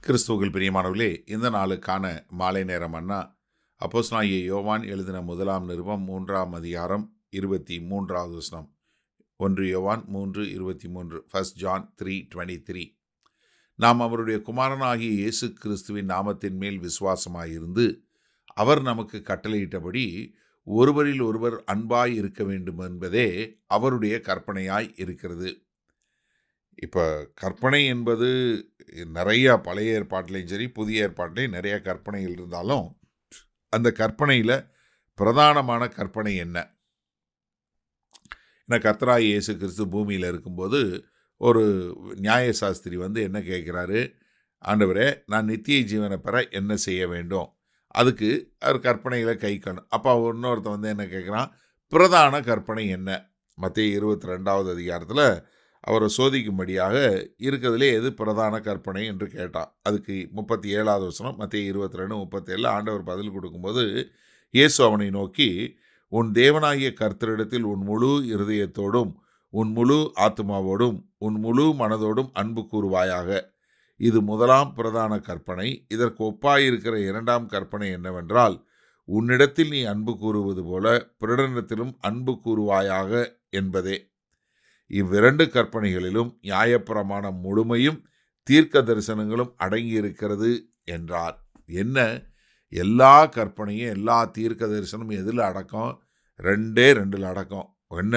கிறிஸ்துவுக்குள் பிரியமானவர்களே, இந்த நாளுக்கான மாலை நேரம் அண்ணா அப்போஸ்தலனாகிய யோவான் எழுதின முதலாம் நிருபம் 3ஆம் அதிகாரம் 23வது வசனம். 1 யோவான் 3:23. 1 John 3:23. நாம் அவருடைய குமாரனாகிய இயேசு கிறிஸ்துவின் நாமத்தின் மேல் விசுவாசமாயிருந்து அவர் நமக்கு கட்டளையிட்டபடி ஒருவரில் ஒருவர் அன்பாய் இருக்க வேண்டும் என்பதே அவருடைய கற்பனையாய் இருக்கிறது. இப்போ கற்பனை என்பது நிறைய பழைய ஏற்பாட்டிலையும் சரி புதிய ஏற்பாட்டிலையும் நிறைய கற்பனைகள் இருந்தாலும் அந்த கற்பனையில் பிரதானமான கற்பனை என்ன? ஏன்னா கர்த்தராகிய இயேசு கிறிஸ்து பூமியில் இருக்கும்போது ஒரு நியாயசாஸ்திரி என்ன கேட்குறாரு, ஆண்டவரே நான் நித்திய ஜீவனை பெற என்ன செய்ய வேண்டும்? அதுக்கு அவர் கற்பனைகளை கைக்கணும். அப்போ இன்னொருத்தன் என்ன கேட்குறான், பிரதான கற்பனை என்ன? மத்தேயு 22வது அதிகாரத்தில் அவரை சோதிக்கும்படியாக இருக்கிறதுலே எது பிரதான கற்பனை என்று கேட்டான். அதுக்கு 37வது வசனம் மத்தேயு 22:37 ஆண்டவர் பதில் கொடுக்கும்போது இயேசு அவனை நோக்கி, உன் தேவனாகிய கர்த்தரிடத்தில் உன் முழு இருதயத்தோடும் உன் முழு ஆத்மாவோடும் உன் முழு மனதோடும் அன்பு கூறுவாயாக. இது முதலாம் பிரதான கற்பனை. இதற்கு ஒப்பாயிருக்கிற இரண்டாம் கற்பனை என்னவென்றால், உன்னிடத்தில் நீ அன்பு கூறுவது போல பிறரிடத்திலும் அன்பு கூறுவாயாக என்பதே. இவ்விரண்டு கற்பனைகளிலும் நியாயப்பிரமாணம் முழுமையும் தீர்க்க தரிசனங்களும் அடங்கியிருக்கிறது என்றார். என்ன? எல்லா கற்பனையும் எல்லா தீர்க்க தரிசனமும் எதில் அடக்கம்? ரெண்டில் அடக்கம். என்ன?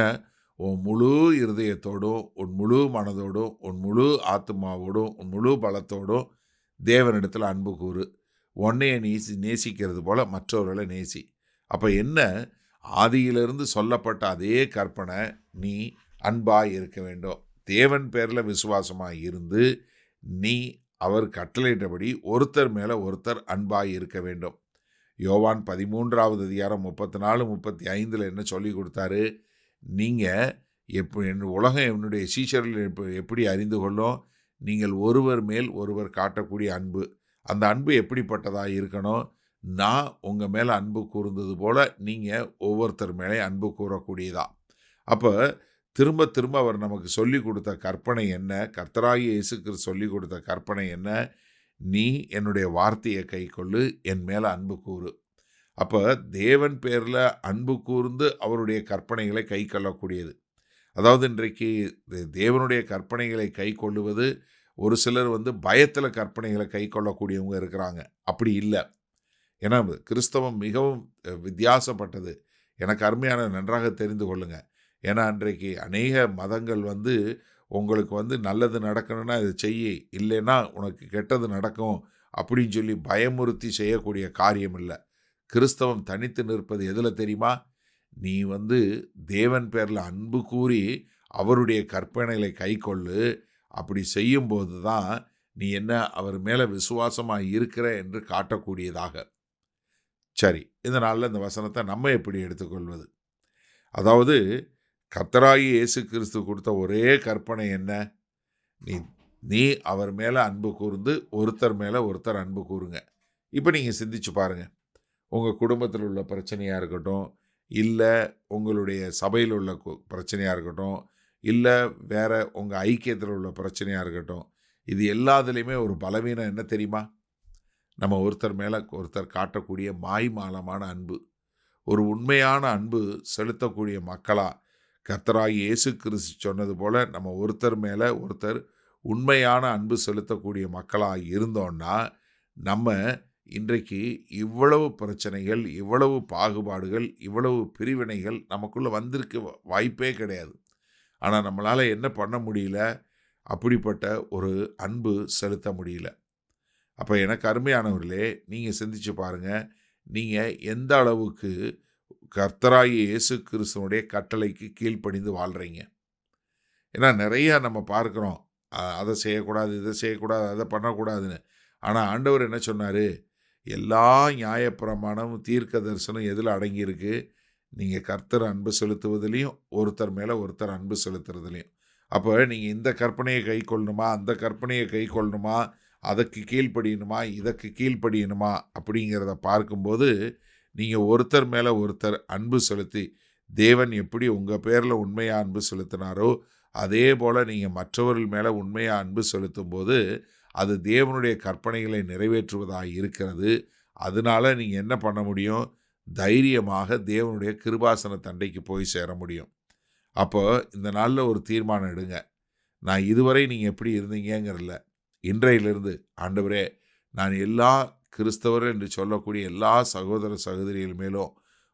உன் முழு இருதயத்தோடும் உன் முழு மனதோடும் உன் முழு ஆத்மாவோடும் உன் முழு பலத்தோடும் தேவனிடத்தில் அன்பு கூறு. உன்னைய நேசிக்கிறது போல மற்றவர்களை நேசி. அப்போ என்ன? ஆதியிலிருந்து சொல்லப்பட்ட அதே கற்பனை, நீ அன்பாய் இருக்க வேண்டும். தேவன் பேரில் விசுவாசமாக இருந்து நீ அவர் கட்டளையிட்டபடி ஒருத்தர் மேலே ஒருத்தர் அன்பாய் இருக்க வேண்டும். யோவான் 13வது அதிகாரம் 34-35 என்ன சொல்லி கொடுத்தாரு? நீங்கள் உலகம் என்னுடைய சீஷர்கள் எப்படி அறிந்து கொள்ளும்? நீங்கள் ஒருவர் மேல் ஒருவர் காட்டக்கூடிய அன்பு. அந்த அன்பு எப்படிப்பட்டதாக இருக்கணும்? நான் உங்கள் மேலே அன்பு கூர்ந்தது போல் நீங்கள் ஒவ்வொருத்தர் மேலே அன்பு கூறக்கூடியதா. அப்போ திரும்ப திரும்ப அவர் நமக்கு சொல்லி கொடுத்த கற்பனை என்ன? கர்த்தராகிய இயேசு கிறிஸ்து சொல்லி கொடுத்த கற்பனை என்ன? நீ என்னுடைய வார்த்தையை கைக்கொள்ளு, என் மேலே அன்பு கூறு. அப்போ தேவன் பேரில் அன்பு கூர்ந்து அவருடைய கற்பனைகளை கை கொள்ளக்கூடியது. அதாவது இன்றைக்கு தேவனுடைய கற்பனைகளை கை கொள்ளுவது, ஒரு சிலர் பயத்தில் கற்பனைகளை கை கொள்ளக்கூடியவங்க இருக்கிறாங்க. அப்படி இல்லை. ஏன்னா கிறிஸ்தவம் மிகவும் வித்தியாசப்பட்டது. எனக்கு அருமையான நன்றாக தெரிந்து கொள்ளுங்க. ஏன்னா அன்றைக்கு அநேக மதங்கள் உங்களுக்கு நல்லது நடக்கணும்னா இதை செய்ய, இல்லைன்னா உனக்கு கெட்டது நடக்கும் அப்படின்னு சொல்லி பயமுறுத்தி செய்யக்கூடிய காரியம் இல்லை. கிறிஸ்தவம் தனித்து நிற்பது எதில் தெரியுமா? நீ தேவன் பேரில் அன்பு கூறி அவருடைய கற்பனைகளை கை கொள்ளு. அப்படி செய்யும்போது தான் நீ அவர் மேலே விசுவாசமாக இருக்கிற என்று காட்டக்கூடியதாக. சரி, இந்த நாளில் இந்த வசனத்தை நம்ம எப்படி எடுத்துக்கொள்வது? அதாவது கர்த்தராகிய இயேசு கிறிஸ்து கொடுத்த ஒரே கற்பனை என்ன? நீ அவர் மேலே அன்பு கூர்ந்து ஒருத்தர் மேலே ஒருத்தர் அன்பு கூறுங்க. இப்போ நீங்கள் சிந்திச்சு பாருங்கள். உங்கள் குடும்பத்தில் உள்ள பிரச்சனையாக இருக்கட்டும், இல்லை உங்களுடைய சபையில் உள்ள பிரச்சனையாக இருக்கட்டும், இல்லை வேறு உங்கள் ஐக்கியத்தில் உள்ள பிரச்சனையாக இருக்கட்டும், இது எல்லாத்துலேயுமே ஒரு பலவீனம் என்ன தெரியுமா? நம்ம ஒருத்தர் மேலே ஒருத்தர் காட்டக்கூடிய மாய்மாலமான அன்பு. ஒரு உண்மையான அன்பு செலுத்தக்கூடிய மக்களாக கர்த்தராகிய இயேசு கிறிஸ்து சொன்னது போல் நம்ம ஒருத்தர் மேலே ஒருத்தர் உண்மையான அன்பு செலுத்தக்கூடிய மக்களாக இருந்தோன்னா, நம்ம இன்றைக்கு இவ்வளவு பிரச்சனைகள், இவ்வளவு பாகுபாடுகள், இவ்வளவு பிரிவினைகள் நமக்குள்ளே வந்திருக்க வாய்ப்பே கிடையாது. ஆனால் நம்மளால் என்ன பண்ண முடியல? அப்படிப்பட்ட ஒரு அன்பு செலுத்த முடியல. அப்போ எனக்கு அருமையானவர்களே, நீங்கள் சிந்திச்சு பாருங்கள். நீங்கள் எந்த அளவுக்கு கர்த்தராகிய இயேசு கிறிஸ்துவனுடைய கட்டளைக்கு கீழ்ப்படிந்து வாழ்கிறீங்க? ஏன்னா நிறையா நம்ம பார்க்குறோம், அதை செய்யக்கூடாது, இதை செய்யக்கூடாது, அதை பண்ணக்கூடாதுன்னு. ஆனால் ஆண்டவர் என்ன சொன்னார்? எல்லா நியாயப்பிரமாணமும் தீர்க்க தரிசனம் எதில் அடங்கியிருக்கு? நீங்கள் கர்த்தர் அன்பு செலுத்துவதிலையும் ஒருத்தர் மேலே ஒருத்தர் அன்பு செலுத்துறதுலையும். அப்போ நீங்கள் இந்த கற்பனையை கை கொள்ளணுமா, அந்த கற்பனையை கை கொள்ளணுமா, அதுக்கு கீழ்ப்படியணுமா, இதற்கு கீழ்ப்படியணுமா அப்படிங்கிறத பார்க்கும்போது நீங்கள் ஒருத்தர் மேலே ஒருத்தர் அன்பு செலுத்தி, தேவன் எப்படி உங்கள் பேரில் உண்மையாக அன்பு செலுத்தினாரோ அதே போல் நீங்கள் மற்றவர்கள் மேலே உண்மையாக அன்பு செலுத்தும் போது அது தேவனுடைய கற்பனைகளை நிறைவேற்றுவதாக இருக்கிறது. அதனால நீங்கள் என்ன பண்ண முடியும்? தைரியமாக தேவனுடைய கிருபாசன தண்டைக்கு போய் சேர முடியும். அப்போ இந்த நாளில் ஒரு தீர்மானம் எடுங்க. நான் இதுவரை நீங்கள் எப்படி இருந்தீங்கிறதில்ல, இன்றையிலிருந்து ஆண்டவரே, நான் எல்லா கிறிஸ்தவர் என்று சொல்லக்கூடிய எல்லா சகோதர சகோதரிகள் மேலும்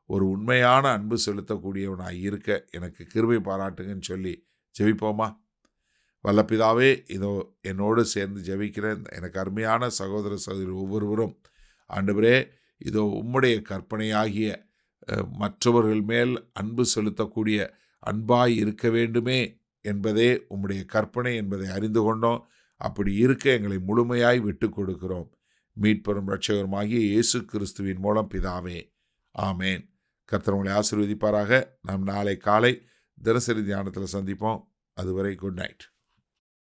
ஒரு உண்மையான அன்பு செலுத்தக்கூடியவனாக இருக்க எனக்கு கிருபை பாராட்டுங்கன்னு சொல்லி ஜெபிப்போமா? வல்ல பிதாவே, இதோ என்னோடு சேர்ந்து ஜெபிக்கிற எனக்கு அருமையான சகோதர சகோதரி ஒவ்வொருவரும் ஆண்டவரே, இதோ உம்முடைய கற்பனையாகிய மற்றவர்கள் மேல் அன்பு செலுத்தக்கூடிய அன்பாய் இருக்க வேண்டுமே என்பதே உம்முடைய கற்பனை என்பதை அறிந்து கொண்டோம். அப்படி இருக்க எங்களை முழுமையாய் விட்டு கொடுக்கிறோம். மீட்பெரும் இரட்சகருமாகிய இயேசு கிறிஸ்துவின் மூலம் பிதாவே, ஆமேன். கர்த்தர் உங்களை ஆசீர்வதிப்பாராக. நாம் நாளை காலை தினசரி தியானத்தில் சந்திப்போம். அதுவரை குட் நைட்.